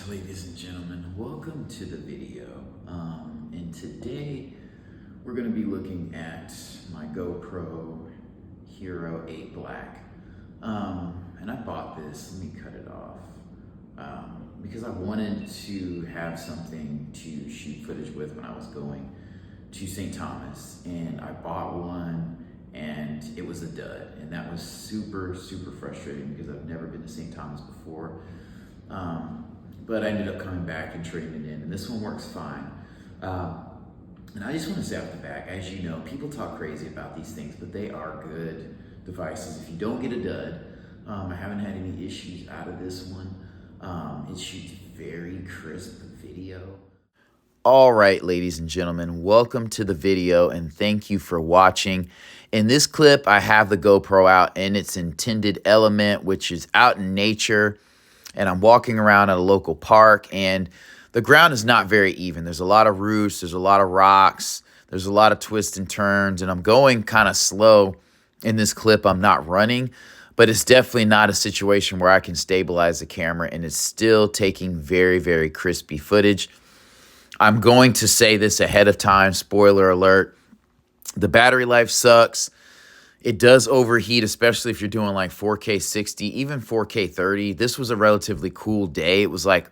ladies and gentlemen, welcome to the video. And today we're going to be looking at my GoPro Hero8 Black. And I bought this, let me cut it off, because I wanted to have something to shoot footage with when I was going to St. Thomas. And I bought one and it was a dud. And that was super frustrating because I've never been to St. Thomas before. But I ended up coming back and trading it in, and this one works fine. And I just want to say off the bat, as you know, people talk crazy about these things, but they are good devices. If you don't get a dud, I haven't had any issues out of this one. It shoots very crisp video. All right, ladies and gentlemen, welcome to the video, and thank you for watching. In this clip, I have the GoPro out in its intended element, which is out in nature. And I'm walking around at a local park, and the ground is not very even. There's a lot of roots, there's a lot of rocks, there's a lot of twists and turns, and I'm going kind of slow in this clip. I'm not running, but it's definitely not a situation where I can stabilize the camera, and it's still taking very crispy footage. I'm going to say this ahead of time, spoiler alert. The battery life sucks. It does overheat, especially if you're doing like 4K 60, even 4K 30. This was a relatively cool day. It was like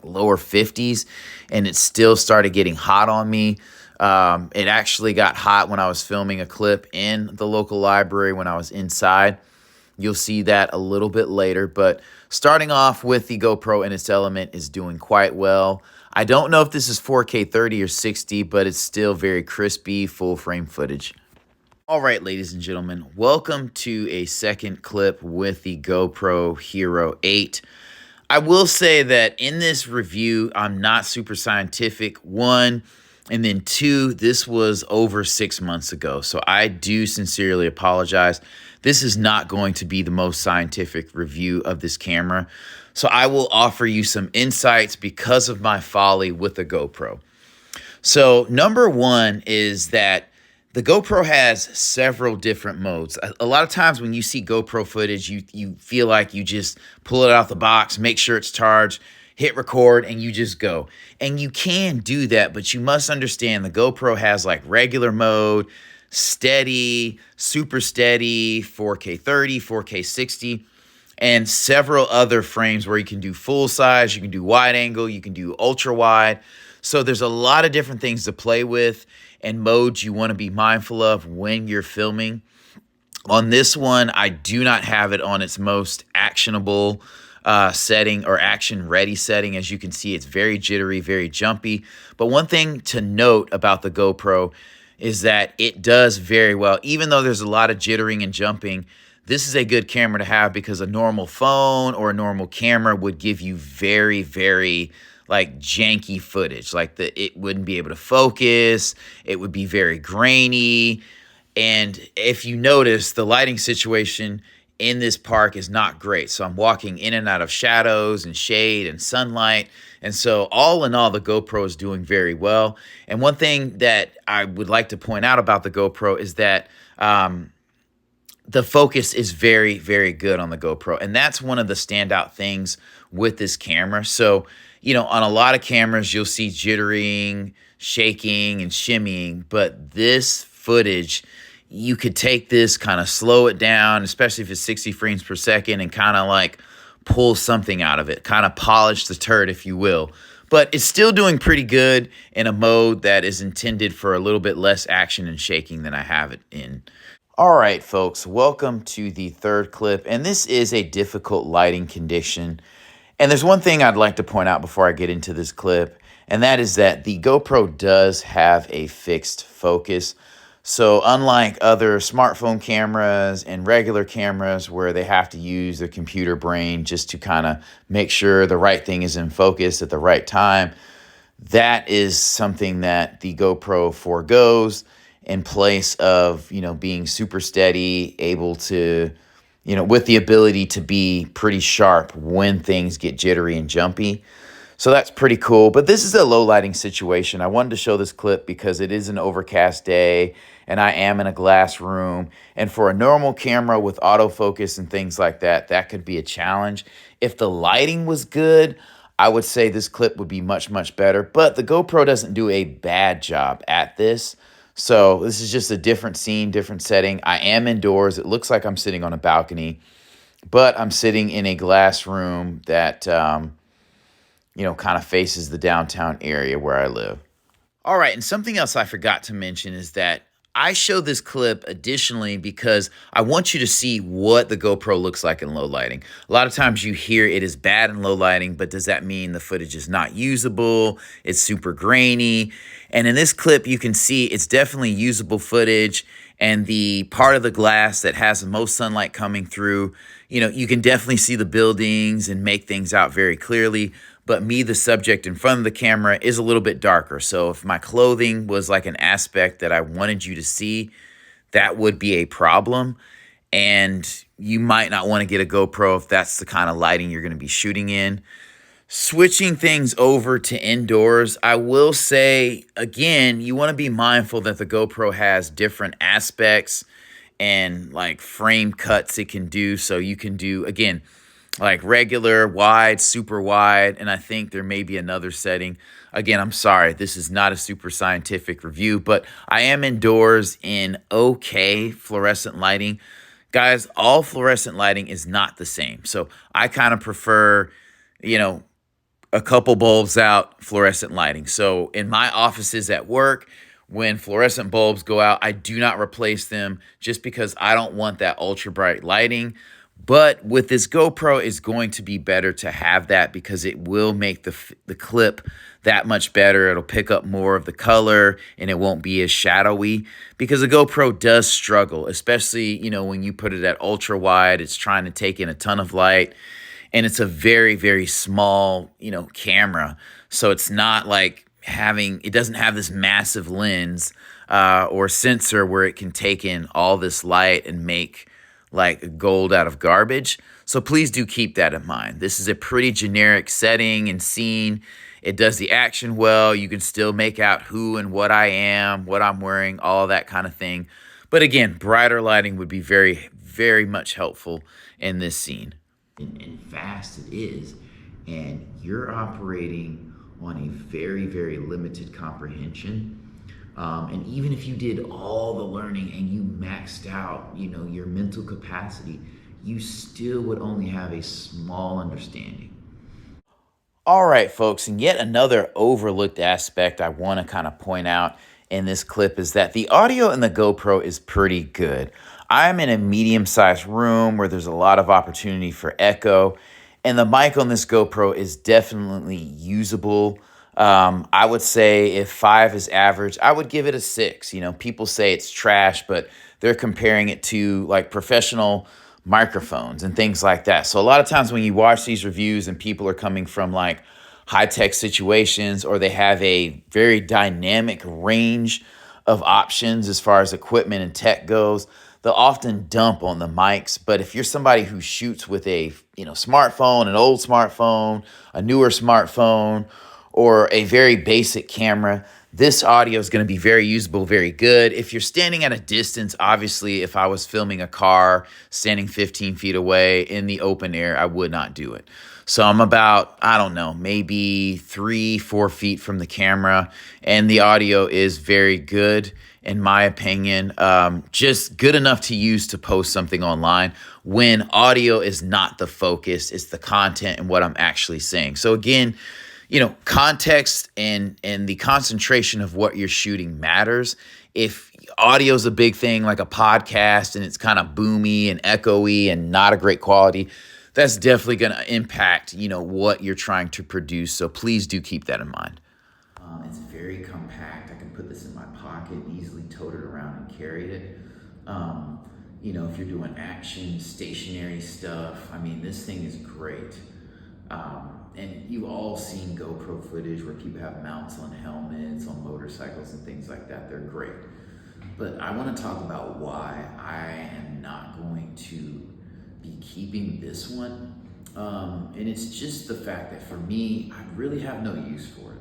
lower 50s, and it still started getting hot on me. It actually got hot when I was filming a clip in the local library when I was inside. You'll see that a little bit later, but starting off with the GoPro in its element is doing quite well. I don't know if this is 4K 30 or 60, but it's still very crispy, full frame footage. All right, ladies and gentlemen, welcome to a second clip with the GoPro Hero8. I will say that in this review, I'm not super scientific, one, and then two, this was over 6 months ago, so I do sincerely apologize. This is not going to be the most scientific review of this camera, so I will offer you some insights because of my folly with the GoPro. So number one is that the GoPro has several different modes. A lot of times when you see GoPro footage, you feel like you just pull it out the box, make sure it's charged, hit record, and you just go. And you can do that, but you must understand the GoPro has like regular mode, steady, super steady, 4K 30, 4K 60, and several other frames where you can do full size, you can do wide angle, you can do ultra wide. So there's a lot of different things to play with and modes you want to be mindful of when you're filming. On this one, I do not have it on its most actionable setting or action ready setting. As you can see, it's very jittery, very jumpy. But one thing to note about the GoPro is that it does very well. Even though there's a lot of jittering and jumping, this is a good camera to have because a normal phone or a normal camera would give you very like janky footage, like it wouldn't be able to focus, it would be very grainy. And if you notice, the lighting situation in this park is not great. So I'm walking in and out of shadows and shade and sunlight. And so all in all, the GoPro is doing very well. And one thing that I would like to point out about the GoPro is that the focus is very good on the GoPro. And that's one of the standout things with this camera. So, you know, on a lot of cameras, you'll see jittering, shaking, and shimmying. But this footage, you could take this, kind of slow it down, especially if it's 60 frames per second, and kind of like pull something out of it, kind of polish the turd, if you will. But it's still doing pretty good in a mode that is intended for a little bit less action and shaking than I have it in. All right, folks, welcome to the third clip. And this is a difficult lighting condition. And there's one thing I'd like to point out before I get into this clip, and that is that the GoPro does have a fixed focus. So unlike other smartphone cameras and regular cameras where they have to use their computer brain just to kind of make sure the right thing is in focus at the right time, that is something that the GoPro forgoes in place of, you know, being super steady, able to, you know, with the ability to be pretty sharp when things get jittery and jumpy. So that's pretty cool. But this is a low lighting situation. I wanted to show this clip because it is an overcast day and I am in a glass room. And for a normal camera with autofocus and things like that, that could be a challenge. If the lighting was good, I would say this clip would be much, much better. But the GoPro doesn't do a bad job at this. So this is just a different scene, different setting. I am indoors. It looks like I'm sitting on a balcony, but I'm sitting in a glass room that, kind of faces the downtown area where I live. All right, and something else I forgot to mention is that I show this clip additionally because I want you to see what the GoPro looks like in low lighting. A lot of times you hear it is bad in low lighting, but does that mean the footage is not usable? It's super grainy. And in this clip, you can see it's definitely usable footage, and the part of the glass that has the most sunlight coming through, you can definitely see the buildings and make things out very clearly. But me, the subject in front of the camera, is a little bit darker. So if my clothing was like an aspect that I wanted you to see, that would be a problem. And you might not want to get a GoPro if that's the kind of lighting you're going to be shooting in. Switching things over to indoors, I will say, again, you want to be mindful that the GoPro has different aspects and like frame cuts it can do. So you can do, again, like regular, wide, super wide, and I think there may be another setting. Again, I'm sorry, this is not a super scientific review, but I am indoors in okay fluorescent lighting. Guys, all fluorescent lighting is not the same. So I kind of prefer, a couple bulbs out, fluorescent lighting. So in my offices at work, when fluorescent bulbs go out, I do not replace them just because I don't want that ultra bright lighting. But with this GoPro, it's going to be better to have that because it will make the clip that much better. It'll pick up more of the color and it won't be as shadowy because the GoPro does struggle, especially, when you put it at ultra wide, it's trying to take in a ton of light. And it's a very, very small, camera. So it's not like it doesn't have this massive lens or sensor where it can take in all this light and make like gold out of garbage. So please do keep that in mind. This is a pretty generic setting and scene. It does the action well. You can still make out who and what I am, what I'm wearing, all that kind of thing. But again, brighter lighting would be very, very much helpful in this scene. And fast it is, and you're operating on a very, very limited comprehension. And even if you did all the learning and you maxed out, your mental capacity, you still would only have a small understanding. All right, folks, and yet another overlooked aspect I want to kind of point out in this clip is that the audio in the GoPro is pretty good. I'm in a medium-sized room where there's a lot of opportunity for echo, and the mic on this GoPro is definitely usable. I would say if 5 is average, I would give it a 6. People say it's trash, but they're comparing it to like professional microphones and things like that. So a lot of times when you watch these reviews and people are coming from like high-tech situations or they have a very dynamic range of options as far as equipment and tech goes, they'll often dump on the mics. But if you're somebody who shoots with a smartphone, an old smartphone, a newer smartphone, or a very basic camera, this audio is going to be very usable, very good. If you're standing at a distance, obviously, if I was filming a car standing 15 feet away in the open air, I would not do it. So I'm about, I don't know, maybe 3-4 feet from the camera, and the audio is very good, in my opinion. Just good enough to use to post something online when audio is not the focus, it's the content and what I'm actually saying. So again, context and the concentration of what you're shooting matters. If audio is a big thing, like a podcast, and it's kind of boomy and echoey and not a great quality, that's definitely going to impact, what you're trying to produce. So please do keep that in mind. It's very compact. I can put this in my pocket, easily tote it around and carry it. If you're doing action, stationary stuff, this thing is great. And you've all seen GoPro footage where people have mounts on helmets, on motorcycles and things like that. They're great. But I want to talk about why I am not going to be keeping this one. And it's just the fact that for me, I really have no use for it.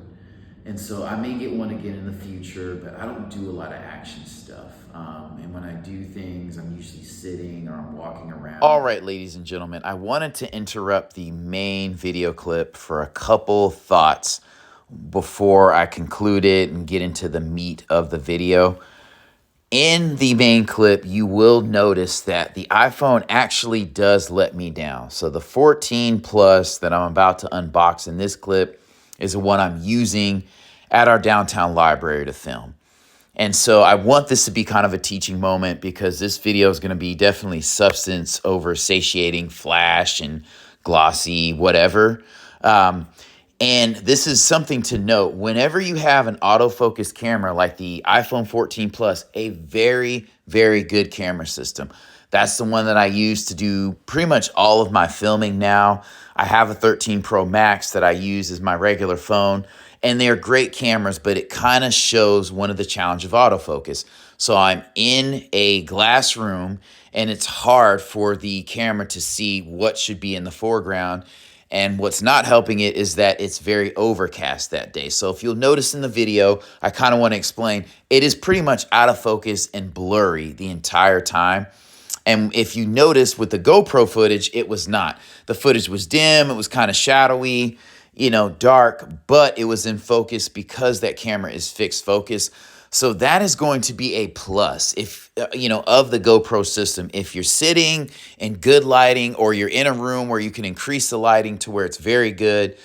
And so I may get one again in the future, but I don't do a lot of action stuff. And when I do things, I'm usually sitting or I'm walking around. All right, ladies and gentlemen, I wanted to interrupt the main video clip for a couple thoughts before I conclude it and get into the meat of the video. In the main clip, you will notice that the iPhone actually does let me down. So the 14 Plus that I'm about to unbox in this clip is the one I'm using at our downtown library to film. And so I want this to be kind of a teaching moment because this video is going to be definitely substance over satiating, flash and glossy, whatever. And this is something to note. Whenever you have an autofocus camera like the iPhone 14 Plus, a very, very good camera system. That's the one that I use to do pretty much all of my filming now. I have a 13 Pro Max that I use as my regular phone, and they're great cameras, but it kind of shows one of the challenge of autofocus. So I'm in a glass room, and it's hard for the camera to see what should be in the foreground. And what's not helping it is that it's very overcast that day. So if you'll notice in the video, I kind of want to explain, it is pretty much out of focus and blurry the entire time. And if you notice with the GoPro footage, it was not. The footage was dim, it was kind of shadowy, dark, but it was in focus because that camera is fixed focus. So that is going to be a plus if, of the GoPro system. If you're sitting in good lighting or you're in a room where you can increase the lighting to where it's very good,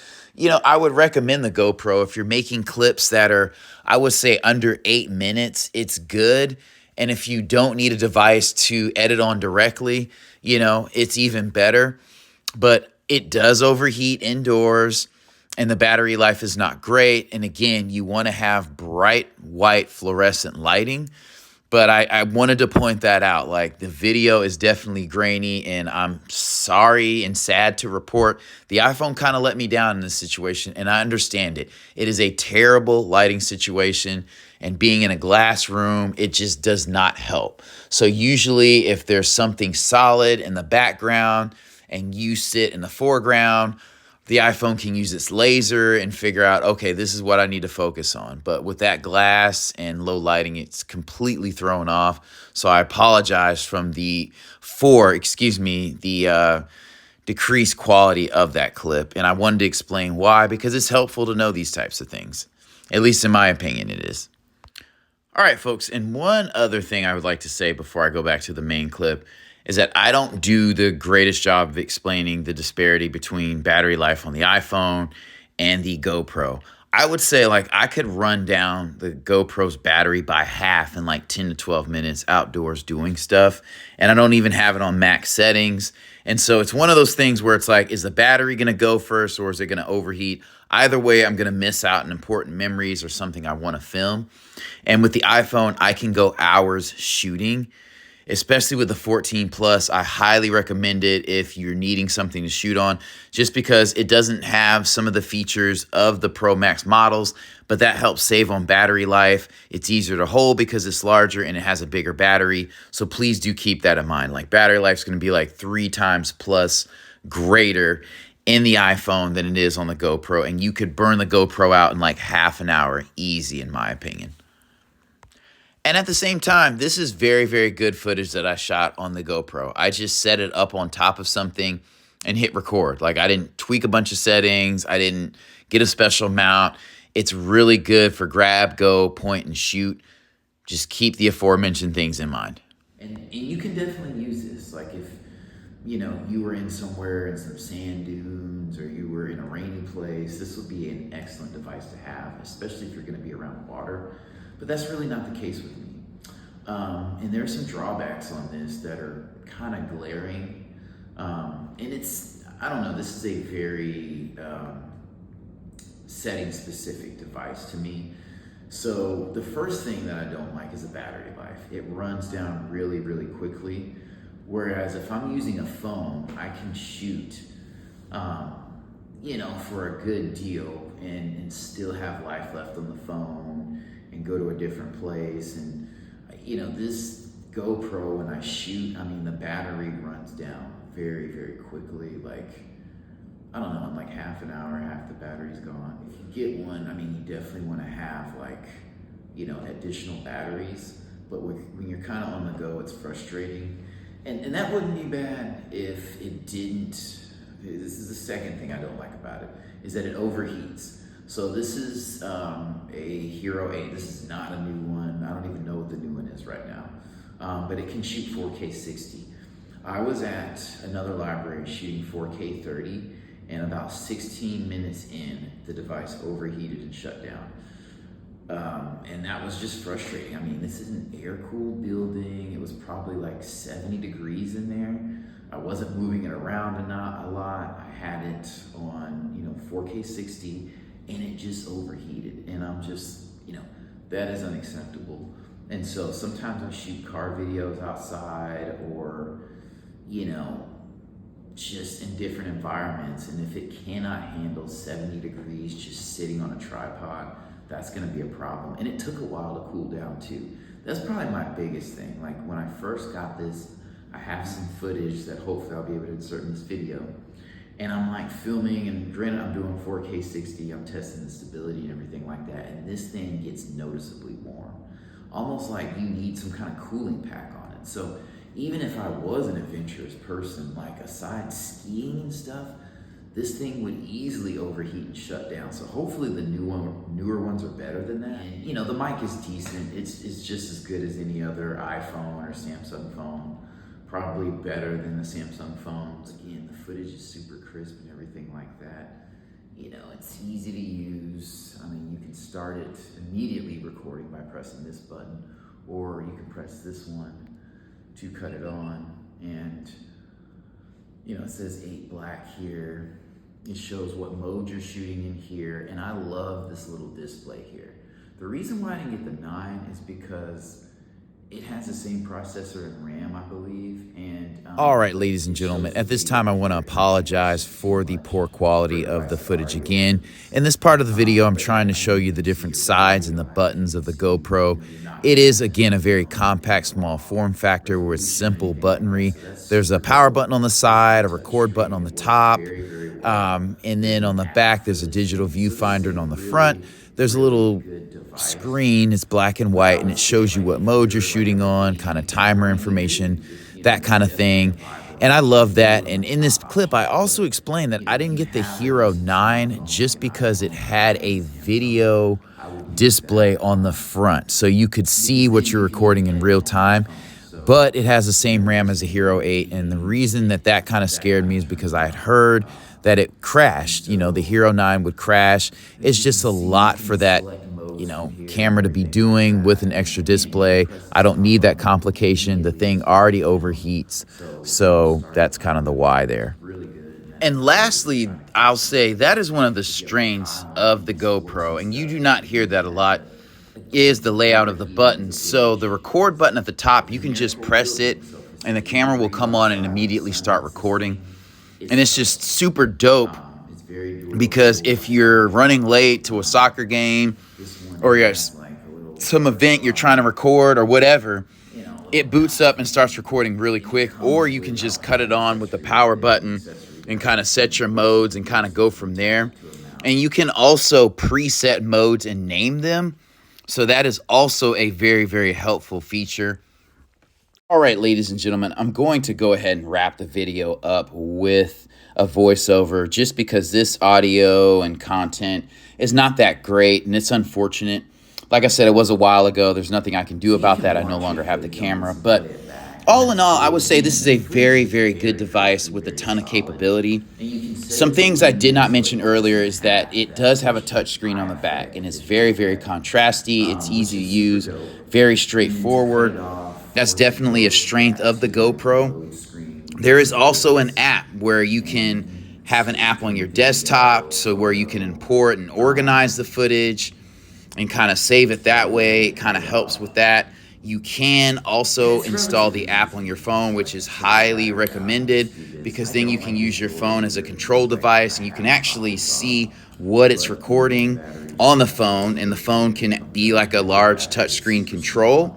I would recommend the GoPro. If you're making clips that are, I would say, under 8 minutes, it's good. And if you don't need a device to edit on directly, it's even better. But it does overheat indoors, and the battery life is not great. And again, you want to have bright white fluorescent lighting. But I wanted to point that out. Like, the video is definitely grainy, and I'm sorry and sad to report the iPhone kind of let me down in this situation, and I understand it. It is a terrible lighting situation, and being in a glass room, it just does not help. So usually if there's something solid in the background and you sit in the foreground, the iPhone can use its laser and figure out, okay, this is what I need to focus on. But with that glass and low lighting, it's completely thrown off. So I apologize the decreased quality of that clip. And I wanted to explain why, because it's helpful to know these types of things. At least in my opinion, it is. All right, folks, and one other thing I would like to say before I go back to the main clip is that I don't do the greatest job of explaining the disparity between battery life on the iPhone and the GoPro. I would say, I could run down the GoPro's battery by half in 10 to 12 minutes outdoors doing stuff, and I don't even have it on max settings. And so it's one of those things where it's is the battery going to go first or is it going to overheat? Either way, I'm going to miss out on important memories or something I want to film. And with the iPhone, I can go hours shooting. Especially with the 14 Plus, I highly recommend it if you're needing something to shoot on, just because it doesn't have some of the features of the Pro Max models, but that helps save on battery life. It's easier to hold because it's larger and it has a bigger battery. So please do keep that in mind. Battery life is going to be 3 times plus greater in the iPhone than it is on the GoPro, and you could burn the GoPro out in half an hour, easy in my opinion. And at the same time, this is very, very good footage that I shot on the GoPro. I just set it up on top of something and hit record. I didn't tweak a bunch of settings. I didn't get a special mount. It's really good for grab, go, point, and shoot. Just keep the aforementioned things in mind. And you can definitely use this. If, you were in somewhere in some sand dunes or you were in a rainy place, this would be an excellent device to have, especially if you're going to be around water. But that's really not the case with me. And there are some drawbacks on this that are kind of glaring. And I don't know, this is a very setting specific device to me. So the first thing that I don't like is the battery life. It runs down really, really quickly. Whereas if I'm using a phone, I can shoot, for a good deal and still have life left on the phone and go to a different place. And, this GoPro, when I shoot, the battery runs down very, very quickly. I don't know, in half an hour, half the the battery's gone. If you get one, I mean, you definitely want to have like, you know, additional batteries, but when you're kind of on the go, it's frustrating. And that wouldn't be bad if it didn't. This is the second thing I don't like about it, is that it overheats. So this is a Hero8. This is not a new one. I don't even know what the new one is right now, but it can shoot 4K 60. I was at another library shooting 4K 30, and about 16 minutes in, the device overheated and shut down. And that was just frustrating. I mean, this is an air-cooled building. It was probably like 70 degrees in there. I wasn't moving it around a lot. I had it on, you know, 4K 60, and it just overheated. And I'm just, you know, that is unacceptable. And so sometimes I shoot car videos outside, or, you know, just in different environments. And if it cannot handle 70 degrees just sitting on a tripod, that's gonna be a problem. And it took a while to cool down too. That's probably my biggest thing. Like when I first got this, I have some footage that hopefully I'll be able to insert in this video. And I'm like filming, and granted I'm doing 4K 60, I'm testing the stability and everything like that. And this thing gets noticeably warm. Almost like you need some kind of cooling pack on it. So even if I was an adventurous person, like aside skiing and stuff, this thing would easily overheat and shut down. So hopefully the newer ones are better than that. And, you know, the mic is decent. It's just as good as any other iPhone or Samsung phone. Probably better than the Samsung phones. Again, the footage is super crisp and everything like that. You know, it's easy to use. I mean, you can start it immediately recording by pressing this button, or you can press this one to cut it on. And, you know, it says 8 black here. It shows what mode you're shooting in here. And I love this little display here. The reason why I didn't get the 9 is because it has the same processor and RAM, I believe. And all right, ladies and gentlemen, at this time I want to apologize for the poor quality of the footage again. In this part of the video, I'm trying to show you the different sides and the buttons of the GoPro. It is, again, a very compact, small form factor where it's simple buttonry. There's a power button on the side, a record button on the top, and then on the back there's a digital viewfinder, and on the front there's a little screen. It's black and white, and it shows you what mode you're shooting on, kind of timer information, that kind of thing. And I love that. And in this clip, I also explained that I didn't get the Hero9 just because it had a video display on the front, so you could see what you're recording in real time. But it has the same RAM as a Hero8, and the reason that that kind of scared me is because I had heard that it crashed. You know, the Hero9 would crash. It's just a lot for that, you know, camera to be doing with an extra display. I don't need that complication. The thing already overheats, so that's kind of the why there. And lastly, I'll say that is one of the strengths of the GoPro, and you do not hear that a lot, is the layout of the buttons. So the record button at the top, you can just press it and the camera will come on and immediately start recording. And it's just super dope because if you're running late to a soccer game, or you're at some event you're trying to record or whatever, it boots up and starts recording really quick. Or you can just cut it on with the power button and kind of set your modes and kind of go from there. And you can also preset modes and name them. So that is also a very, very helpful feature. All right, ladies and gentlemen, I'm going to go ahead and wrap the video up with a voiceover just because this audio and content is not that great, and it's unfortunate. Like I said, it was a while ago. There's nothing I can do about that. I no longer have the camera. But all in all, I would say this is a very, very good device with a ton of capability. Some things I did not mention earlier is that it does have a touchscreen on the back, and it's very, very contrasty. It's easy to use, very straightforward. That's definitely a strength of the GoPro. There is also an app where you can have an app on your desktop, so where you can import and organize the footage and kind of save it that way. It kind of helps with that. You can also install the app on your phone, which is highly recommended because then you can use your phone as a control device and you can actually see what it's recording on the phone, and the phone can be like a large touchscreen control.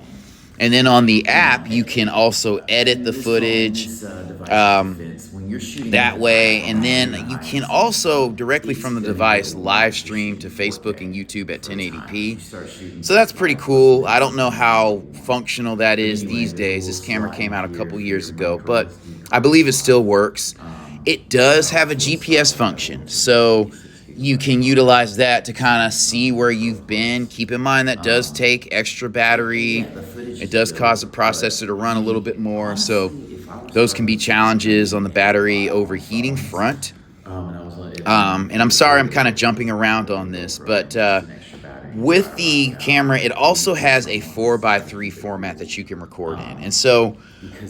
And then on the app, you can also edit the footage. that way. And then you can also directly from the device live stream to Facebook and YouTube at 1080p. So that's pretty cool. I don't know how functional that is these days. This camera came out a couple years ago, but I believe it still works. It does have a GPS function, so you can utilize that to kind of see where you've been. Keep in mind that does take extra battery. It does cause the processor to run a little bit more, so those can be challenges on the battery overheating front. And I'm sorry I'm kind of jumping around on this, but with the camera, it also has a 4:3 format that you can record in. And so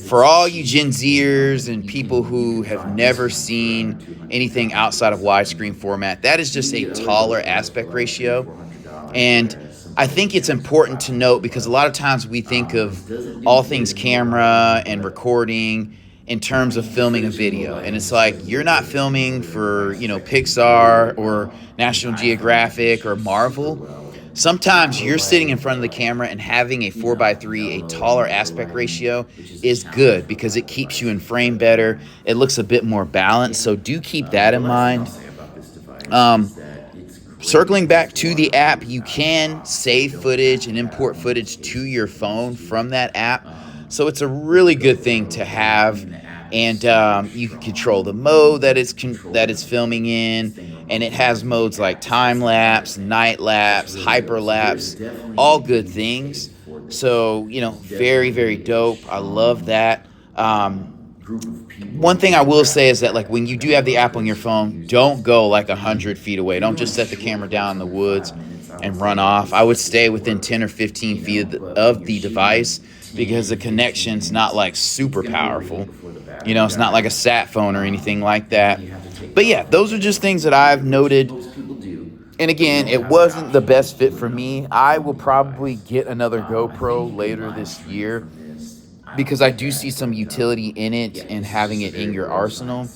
for all you Gen Zers and people who have never seen anything outside of widescreen format, that is just a taller aspect ratio. And I think it's important to note, because a lot of times we think of all things camera and recording in terms of filming a video, and it's like you're not filming for, you know, Pixar or National Geographic or Marvel. Sometimes you're sitting in front of the camera, and having a 4:3, a taller aspect ratio, is good because it keeps you in frame better. It looks a bit more balanced, so do keep that in mind. Circling back to the app, you can save footage and import footage to your phone from that app. So it's a really good thing to have, and you can control the mode that it's filming in, and it has modes like time lapse, night lapse, hyper lapse, all good things. So, you know, very, very dope. I love that. One thing I will say is that, like, when you do have the app on your phone, don't go like 100 feet away. Don't just set the camera down in the woods and run off. I would stay within 10 or 15 feet of the device, because the connection's not like super powerful. You know, it's not like a sat phone or anything like that. But yeah, those are just things that I've noted. And again, it wasn't the best fit for me. I will probably get another GoPro later this year, because I do see some utility in it and having it in your arsenal.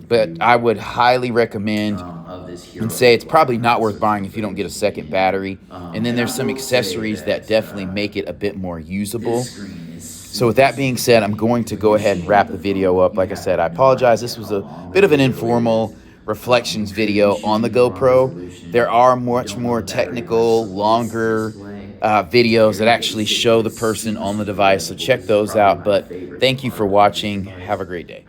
But I would highly recommend and say it's probably not worth buying if you don't get a second battery. And then there's some accessories that definitely make it a bit more usable. So with that being said, I'm going to go ahead and wrap the video up. Like I said, I apologize. This was a bit of an informal reflections video on the GoPro. There are much more technical, longer videos that actually show the person on the device, so check those out. But thank you for watching. Have a great day.